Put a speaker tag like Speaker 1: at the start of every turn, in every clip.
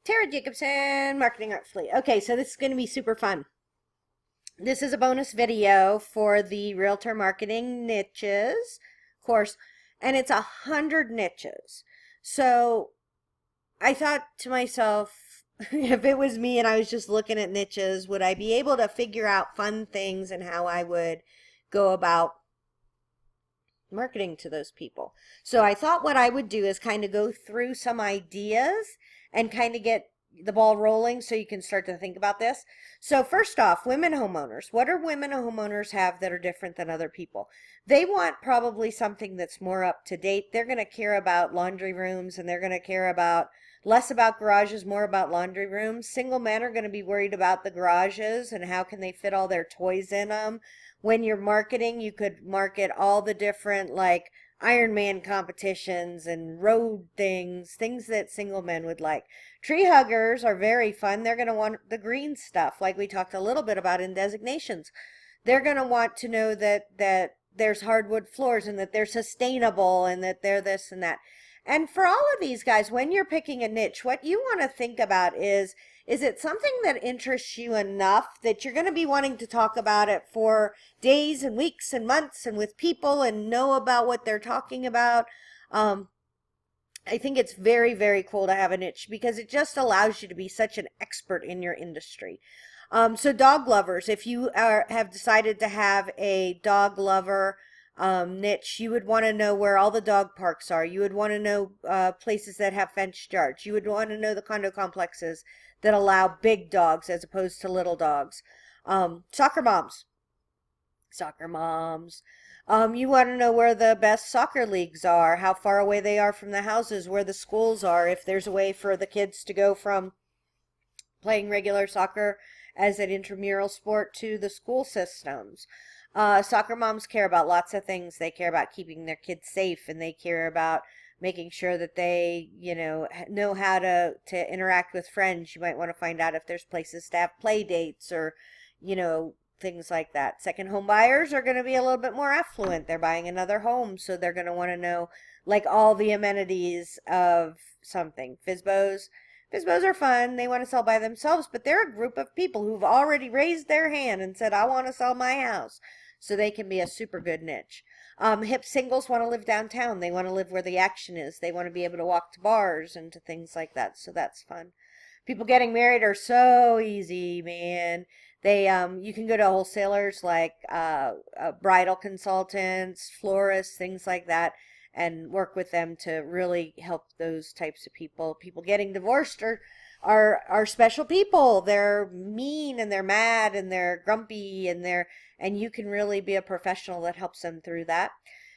Speaker 1: Tara Jacobson, Marketing Artfully. Okay, so this is going to be super fun. This is a bonus video for the Realtor Marketing Niches course, and it's 100 niches. So I thought to myself, if it was me and I was just looking at niches, would I be able to figure out fun things and how I would go about marketing to those people? So I thought what I would do is kind of go through some ideas and kind of get the ball rolling so you can start to think about this. So first off, women homeowners. What do women homeowners have that are different than other people? They want probably something that's more up to date. They're going to care about laundry rooms, and they're going to care about less about garages, more about laundry rooms. Single men are going to be worried about the garages and how can they fit all their toys in them. When you're marketing, you could market all the different like Ironman competitions and road things that single men would like. Tree huggers are very fun. They're going to want the green stuff, like we talked a little bit about in designations. They're going to want to know that there's hardwood floors and that they're sustainable and that they're this and that. And for all of these guys, when you're picking a niche, what you want to think about is it something that interests you enough that you're going to be wanting to talk about it for days and weeks and months and with people and know about what they're talking about? I think it's very, very cool to have a niche because it just allows you to be such an expert in your industry. So dog lovers, if you have decided to have a dog lover niche, you would want to know where all the dog parks are. You would want to know places that have fenced yards. You would want to know the condo complexes that allow big dogs as opposed to little dogs. Soccer moms. Soccer moms. You want to know where the best soccer leagues are, how far away they are from the houses, where the schools are, if there's a way for the kids to go from playing regular soccer as an intramural sport to the school systems. Soccer moms care about lots of things. They care about keeping their kids safe, and they care about making sure that they, know how to interact with friends. You might want to find out if there's places to have play dates or, things like that. Second home buyers are going to be a little bit more affluent. They're buying another home, so they're going to want to know like all the amenities of something. FSBOs are fun. They want to sell by themselves, but they're a group of people who've already raised their hand and said, I want to sell my house. So they can be a super good niche. Hip singles want to live downtown. They want to live where the action is. They want to be able to walk to bars and to things like that. So that's fun. People getting married are so easy, man. They you can go to wholesalers like bridal consultants, florists, things like that, and work with them to really help those types of people. People getting divorced are special people. They're mean and they're mad and they're grumpy and you can really be a professional that helps them through that.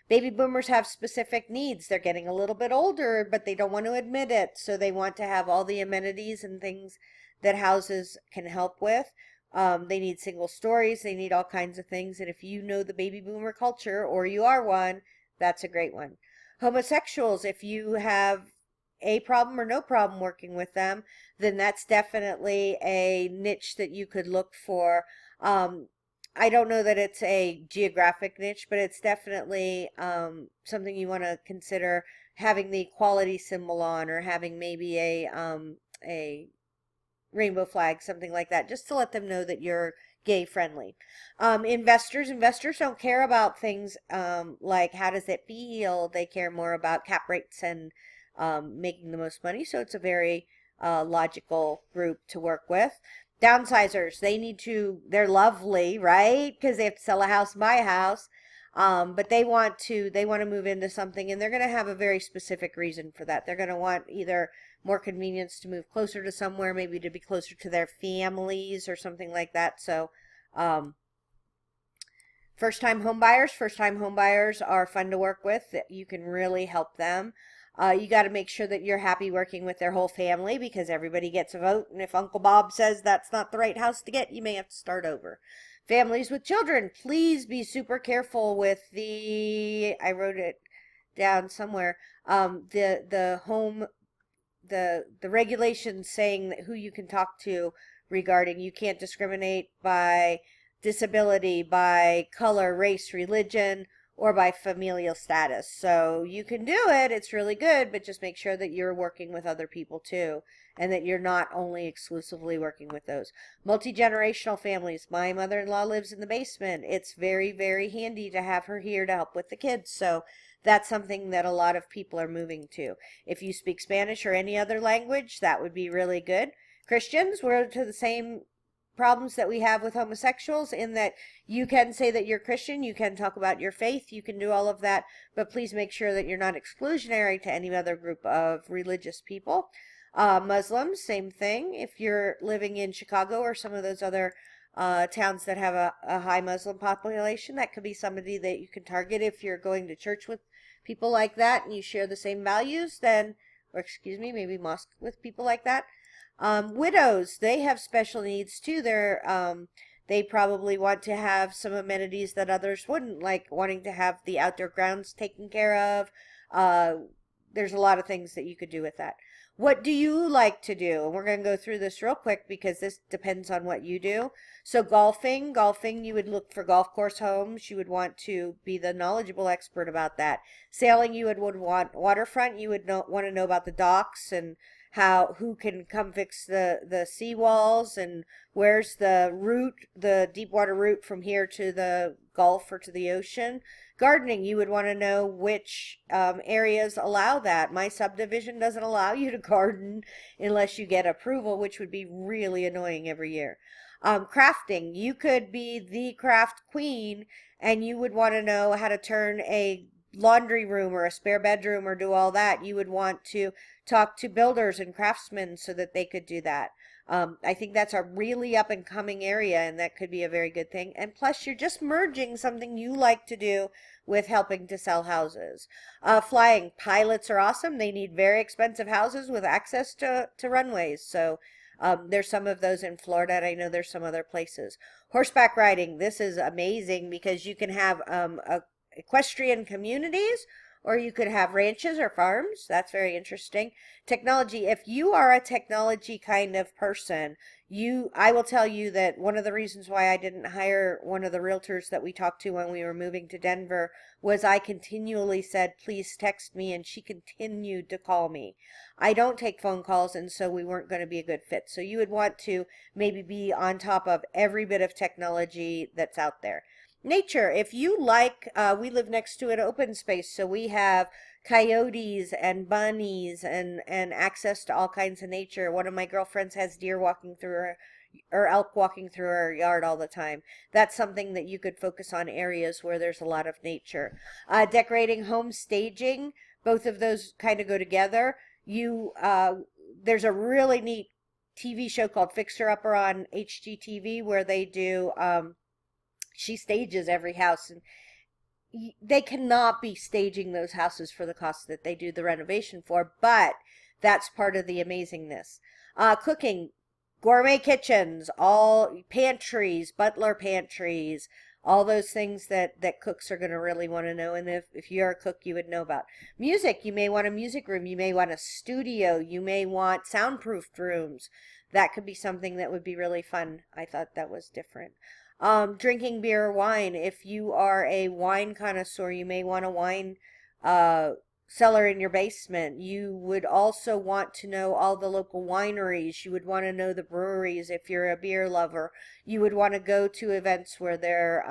Speaker 1: Baby boomers have specific needs. They're getting a little bit older, but they don't want to admit it. So they want to have all the amenities and things that houses can help with. They need single stories. They need all kinds of things. And if you know the baby boomer culture or you are one, that's a great one. Homosexuals, if you have a problem or no problem working with them, then that's definitely a niche that you could look for. I don't know that it's a geographic niche, but it's definitely something you want to consider having the equality symbol on, or having maybe a rainbow flag, something like that, just to let them know that you're gay friendly. Investors don't care about things like how does it feel. They care more about cap rates and making the most money. So it's a very logical group to work with. Downsizers, they're lovely, right? Because they have to sell a house, buy a house. But they want to move into something, and they're going to have a very specific reason for that. They're going to want either more convenience to move closer to somewhere, maybe to be closer to their families or something like that. So, first-time home buyers are fun to work with. You can really help them. You got to make sure that you're happy working with their whole family, because everybody gets a vote. And if Uncle Bob says that's not the right house to get, you may have to start over. Families with children, please be super careful with I wrote it down somewhere, the regulations saying that who you can talk to regarding you can't discriminate by disability, by color, race, religion, or by familial status. So you can do it. It's really good, but just make sure that you're working with other people too and that you're not only exclusively working with those. Multi-generational families. My mother-in-law lives in the basement. It's very, very handy to have her here to help with the kids. So that's something that a lot of people are moving to. If you speak Spanish or any other language, that would be really good. Christians, we're to the same problems that we have with homosexuals in that you can say that you're Christian, you can talk about your faith, you can do all of that, but please make sure that you're not exclusionary to any other group of religious people. Muslims, same thing. If you're living in Chicago or some of those other towns that have a high Muslim population, that could be somebody that you can target if you're going to church with people like that and you share the same values, then, or excuse me, maybe mosque with people like that. Widows, they have special needs too. They probably want to have some amenities that others wouldn't, like wanting to have the outdoor grounds taken care of. There's a lot of things that you could do with that. What do you like to do? And we're going to go through this real quick because this depends on what you do. So golfing, you would look for golf course homes. You would want to be the knowledgeable expert about that. Sailing, you would want waterfront. You would want to know about the docks and who can come fix the seawalls and where's the route, the deep water route from here to the Gulf or to the ocean. Gardening, you would want to know which areas allow that. My subdivision doesn't allow you to garden unless you get approval, which would be really annoying every year. Crafting, you could be the craft queen and you would want to know how to turn a laundry room or a spare bedroom or do all that. You would want to talk to builders and craftsmen so that they could do that. I think that's a really up and coming area and that could be a very good thing. And plus you're just merging something you like to do with helping to sell houses. Flying, pilots are awesome. They need very expensive houses with access to runways. So there's some of those in Florida, and I know there's some other places. Horseback riding, this is amazing because you can have equestrian communities, or you could have ranches or farms. That's very interesting. Technology, if you are a technology kind of person, I will tell you that one of the reasons why I didn't hire one of the realtors that we talked to when we were moving to Denver was I continually said, please text me, and she continued to call me. I don't take phone calls, and so we weren't going to be a good fit. So you would want to maybe be on top of every bit of technology that's out there. Nature, if you like, we live next to an open space, so we have coyotes and bunnies and access to all kinds of nature. One of my girlfriends has deer walking through her, or elk walking through her yard all the time. That's something that you could focus on, areas where there's a lot of nature. Decorating, home staging, both of those kind of go together. There's a really neat TV show called Fixer Upper on HGTV where they do she stages every house, and they cannot be staging those houses for the cost that they do the renovation for, but that's part of the amazingness. Cooking, gourmet kitchens, all pantries, butler pantries, all those things that cooks are going to really want to know, and if you're a cook, you would know about. Music, you may want a music room, you may want a studio, you may want soundproofed rooms. That could be something that would be really fun. I thought that was different. Drinking beer or wine. If you are a wine connoisseur, you may want a wine cellar in your basement. You would also want to know all the local wineries. You would want to know the breweries if you're a beer lover. You would want to go to events where they're,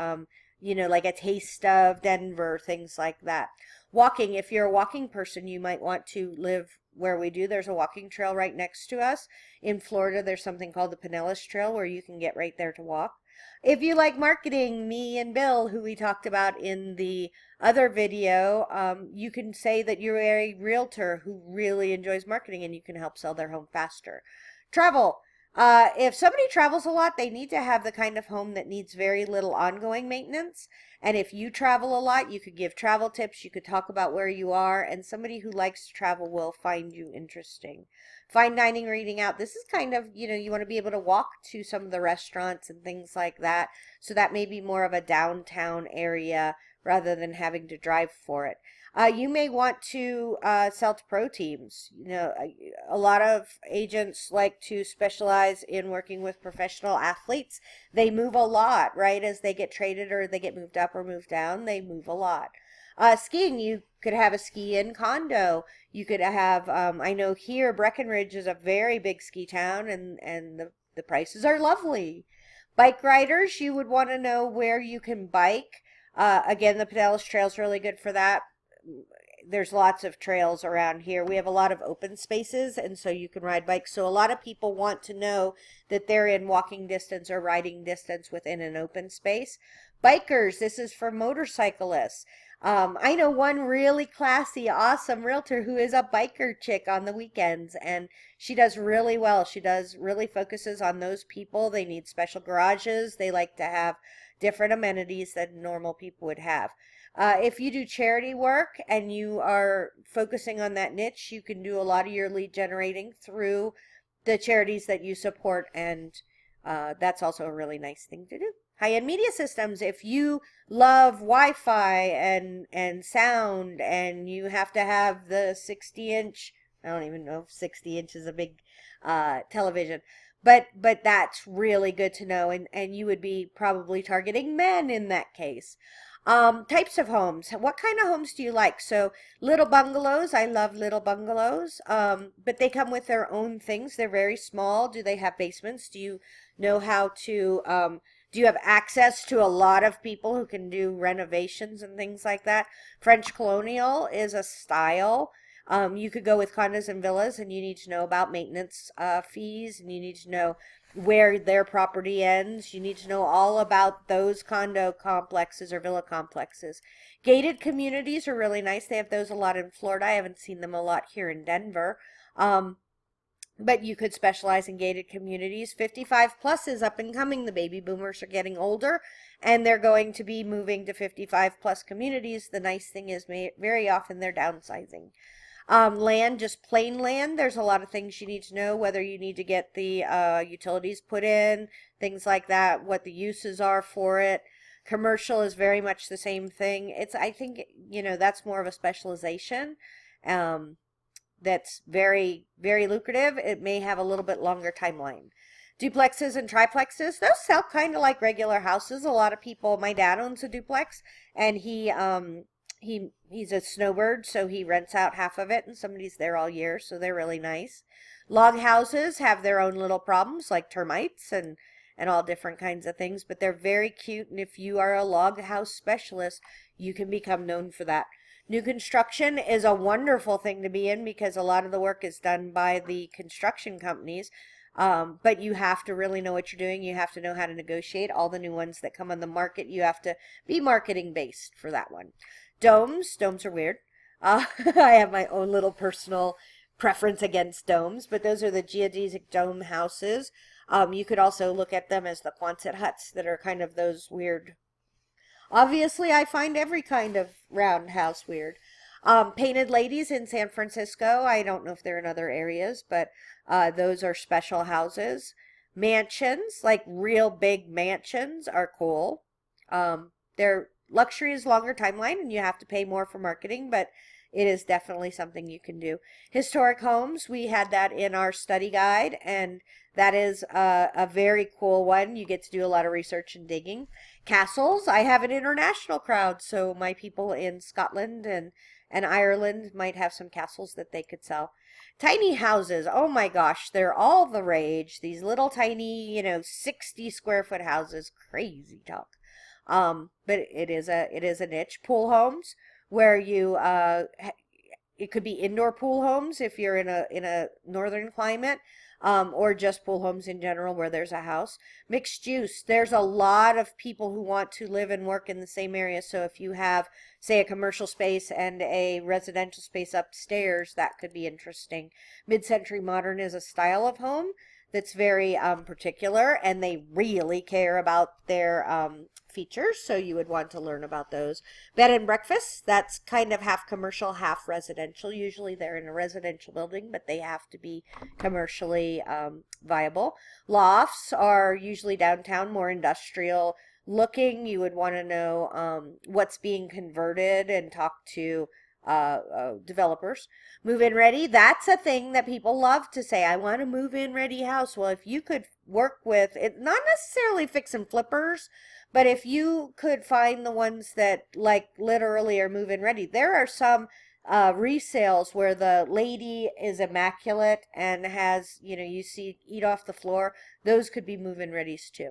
Speaker 1: like a taste of Denver, things like that. Walking, if you're a walking person, you might want to live where we do. There's a walking trail right next to us. In Florida, there's something called the Pinellas Trail where you can get right there to walk. If you like marketing, me and Bill, who we talked about in the other video, you can say that you're a realtor who really enjoys marketing and you can help sell their home faster. Travel. If somebody travels a lot, they need to have the kind of home that needs very little ongoing maintenance. And if you travel a lot, you could give travel tips, you could talk about where you are, and somebody who likes to travel will find you interesting. Fine dining or eating out. This is kind of, you want to be able to walk to some of the restaurants and things like that. So that may be more of a downtown area rather than having to drive for it. You may want to sell to pro teams. A lot of agents like to specialize in working with professional athletes. They move a lot, right? As they get traded or they get moved up or moved down, they move a lot. Skiing, you could have a ski-in condo. You could have, I know here, Breckenridge is a very big ski town, and the prices are lovely. Bike riders, you would want to know where you can bike. Again, the Pinellas Trail is really good for that. There's lots of trails around here. We have a lot of open spaces, and so you can ride bikes. So a lot of people want to know that they're in walking distance or riding distance within an open space. Bikers, this is for motorcyclists. I know one really classy, awesome realtor who is a biker chick on the weekends, and she does really well. She does really focuses on those people. They need special garages. They like to have different amenities than normal people would have. If you do charity work and you are focusing on that niche, you can do a lot of your lead generating through the charities that you support, and that's also a really nice thing to do. High-end media systems, if you love Wi-Fi and sound, and you have to have the 60-inch, I don't even know if 60 inch is a big television, but that's really good to know, and you would be probably targeting men in that case. Types of homes. What kind of homes do you like? So little bungalows. I love little bungalows. But they come with their own things. They're very small. Do they have basements? Do you know how to, do you have access to a lot of people who can do renovations and things like that? French Colonial is a style. You could go with condos and villas, and you need to know about maintenance fees, and you need to know where their property ends. You need to know all about those condo complexes or villa complexes. Gated communities are really nice. They have those a lot in Florida. I haven't seen them a lot here in Denver. But you could specialize in gated communities. 55 plus is up and coming. The baby boomers are getting older, and they're going to be moving to 55 plus communities. The nice thing is very often they're downsizing. Land, just plain land, there's a lot of things you need to know, whether you need to get the utilities put in, things like that, what the uses are for it. Commercial is very much the same thing. I think, that's more of a specialization. That's very, very lucrative. It may have a little bit longer timeline. Duplexes and triplexes, those sell kind of like regular houses. A lot of people, my dad owns a duplex, and he's a snowbird, so he rents out half of it, and somebody's there all year, so they're really nice. Log houses have their own little problems, like termites and all different kinds of things, but they're very cute, and if you are a log house specialist, you can become known for that. New construction is a wonderful thing to be in because a lot of the work is done by the construction companies. But you have to really know what you're doing. You have to know how to negotiate. All the new ones that come on the market, you have to be marketing based for that one. Domes are weird. I have my own little personal preference against domes, but those are the geodesic dome houses. You could also look at them as the Quonset huts that are kind of those weird. Obviously, I find every kind of round house weird. Painted ladies in San Francisco. I don't know if they're in other areas, but those are special houses. Mansions, like real big mansions, are cool. Their luxury is longer timeline, and you have to pay more for marketing, but it is definitely something you can do. Historic homes, we had that in our study guide, and that is a very cool one. You get to do a lot of research and digging. Castles, I have an international crowd, so my people in Scotland and Ireland might have some castles that they could sell. Tiny houses, oh my gosh, they're all the rage. These little tiny, 60 square foot houses, crazy talk. But it is a niche. Pool homes, where you it could be indoor pool homes if you're in a northern climate, or just pool homes in general where there's a house. Mixed use, there's a lot of people who want to live and work in the same area. So if you have, say, a commercial space and a residential space upstairs, that could be interesting. Mid-century modern is a style of home that's very particular, and they really care about their features, so you would want to learn about those. Bed and breakfast, that's kind of half commercial, half residential. Usually they're in a residential building, but they have to be commercially viable. Lofts are usually downtown, more industrial looking. You would want to know what's being converted and talk to developers. Move-in ready, that's a thing that people love to say. I want a move-in ready house. Well, if you could work with it, not necessarily fix and flippers, but if you could find the ones that like literally are move-in ready, there are some resales where the lady is immaculate and has, you see eat off the floor. Those could be move-in readies too.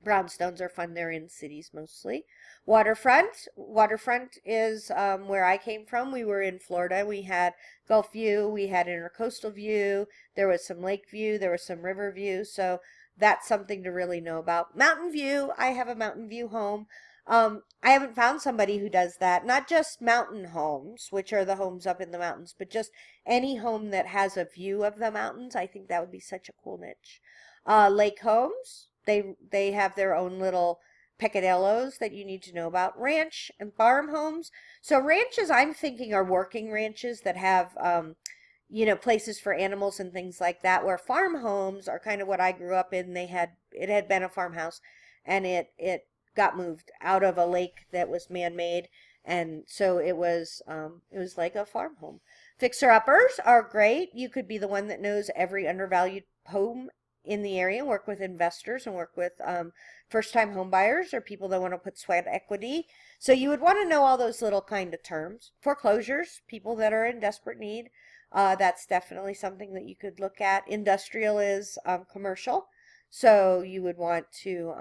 Speaker 1: Brownstones are fun. They're in cities mostly. Waterfront. Waterfront is where I came from. We were in Florida. We had Gulf View. We had Intercoastal View. There was some Lake View. There was some River View. So that's something to really know about. Mountain View. I have a Mountain View home. I haven't found somebody who does that. Not just mountain homes, which are the homes up in the mountains, but just any home that has a view of the mountains. I think that would be such a cool niche. Lake homes. They have their own little peccadillos that you need to know about. Ranch and farm homes. So ranches, I'm thinking, are working ranches that have, places for animals and things like that. Where farm homes are kind of what I grew up in. It had been a farmhouse, and it got moved out of a lake that was man-made, and so it was like a farm home. Fixer-uppers are great. You could be the one that knows every undervalued home in the area, work with investors and work with first-time home buyers or people that want to put sweat equity. So you would want to know all those little kind of terms. Foreclosures, people that are in desperate need. That's definitely something that you could look at. Industrial is commercial, so you would want to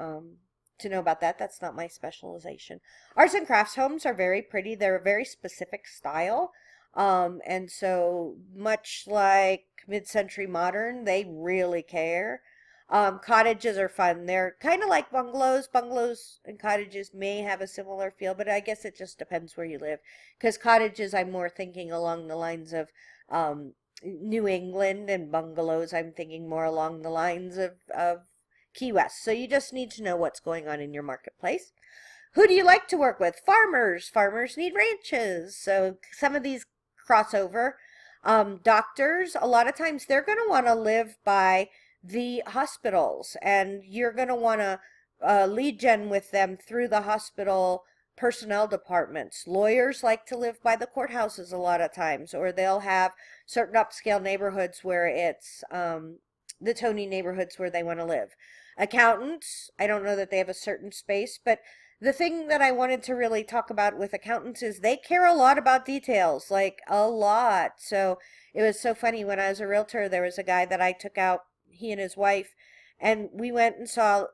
Speaker 1: know about that. That's not my specialization. Arts and crafts homes are very pretty. They're a very specific style. And so much like mid-century modern, they really care. Cottages are fun. They're kind of like bungalows. Bungalows and cottages may have a similar feel, but I guess it just depends where you live. Because cottages, I'm more thinking along the lines of New England, and bungalows, I'm thinking more along the lines of Key West. So you just need to know what's going on in your marketplace. Who do you like to work with? Farmers. Farmers need ranches. So some of these crossover. Doctors, a lot of times they're going to want to live by the hospitals, and you're going to want to lead gen with them through the hospital personnel departments. Lawyers like to live by the courthouses a lot of times, or they'll have certain upscale neighborhoods where it's the Tony neighborhoods where they want to live. Accountants, I don't know that they have a certain space, but the thing that I wanted to really talk about with accountants is they care a lot about details, like a lot. So it was so funny when I was a realtor, there was a guy that I took out, he and his wife, and we went and saw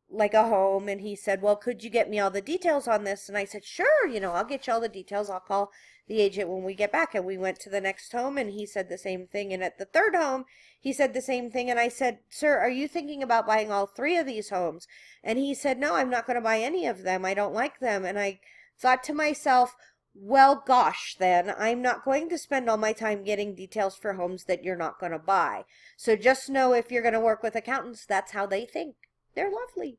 Speaker 1: like a home, and he said, well, could you get me all the details on this? And I said, sure, I'll get you all the details. I'll call the agent when we get back. And we went to the next home, and he said the same thing. And at the third home, he said the same thing. And I said, sir, are you thinking about buying all three of these homes? And he said, no, I'm not going to buy any of them. I don't like them. And I thought to myself, well, gosh, then I'm not going to spend all my time getting details for homes that you're not going to buy. So just know, if you're going to work with accountants, that's how they think. They're lovely.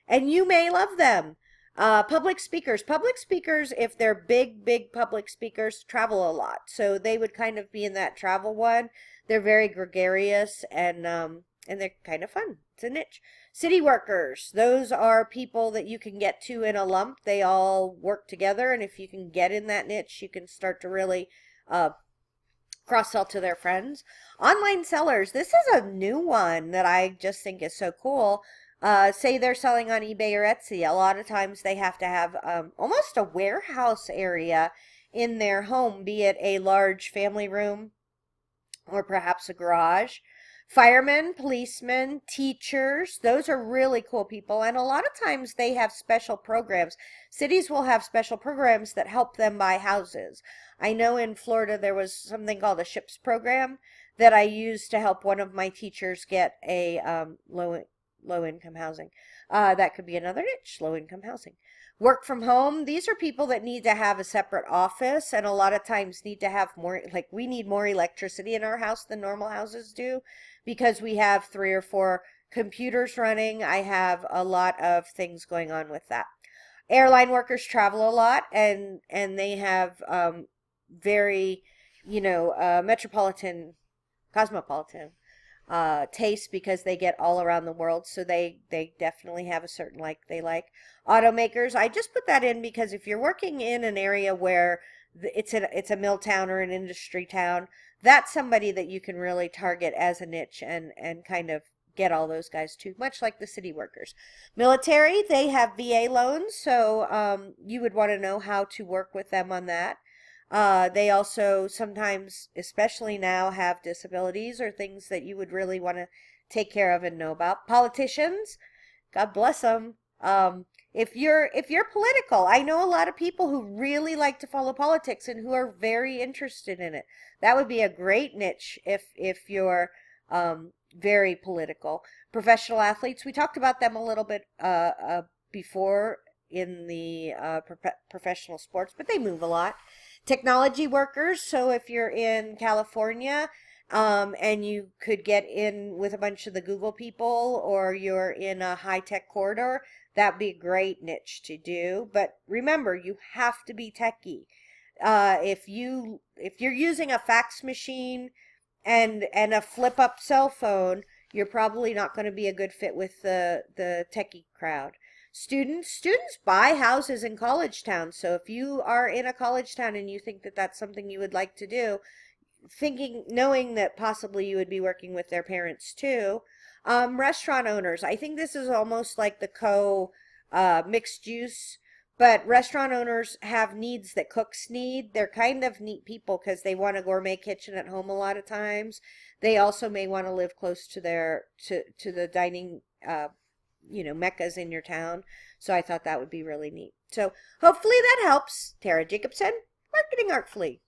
Speaker 1: And you may love them. Public speakers. Public speakers, if they're big public speakers, travel a lot. So they would kind of be in that travel one. They're very gregarious, and they're kind of fun. It's a niche. City workers. Those are people that you can get to in a lump. They all work together, and if you can get in that niche, you can start to really cross-sell to their friends. Online sellers. This is a new one that I just think is so cool. Say they're selling on eBay or Etsy. A lot of times they have to have almost a warehouse area in their home, be it a large family room or perhaps a garage. Firemen, policemen, teachers, those are really cool people. And a lot of times they have special programs. Cities will have special programs that help them buy houses. I know in Florida there was something called a SHIPS program that I used to help one of my teachers get a low-income housing. That could be another niche, low-income housing. Work from home. These are people that need to have a separate office, and a lot of times need to have more, like we need more electricity in our house than normal houses do, because we have 3 or 4 computers running. I have a lot of things going on with that. Airline workers travel a lot, and they have very, cosmopolitan taste, because they get all around the world. So they definitely have a certain they like. Automakers, I just put that in because if you're working in an area where it's a mill town or an industry town. That's somebody that you can really target as a niche and kind of get all those guys too, much like the city workers. Military, they have VA loans, so you would want to know how to work with them on that. They also sometimes, especially now, have disabilities or things that you would really want to take care of and know about. Politicians, God bless them. If you're political, I know a lot of people who really like to follow politics and who are very interested in it. That would be a great niche if you're very political. Professional athletes, we talked about them a little bit before in the professional sports, but they move a lot. Technology workers, so if you're in California, and you could get in with a bunch of the Google people, or you're in a high-tech corridor, that'd be a great niche to do. But remember, you have to be techie. If you're using a fax machine and a flip-up cell phone, you're probably not going to be a good fit with the techie crowd. Students buy houses in college towns. So if you are in a college town and you think that that's something you would like to do, knowing that possibly you would be working with their parents too. Restaurant owners, I think this is almost like the mixed use, but restaurant owners have needs that cooks need. They're kind of neat people because they want a gourmet kitchen at home a lot of times. They also may want to live close to to the dining meccas in your town. So I thought that would be really neat. So hopefully that helps. Tara Jacobson, Marketing Artfully.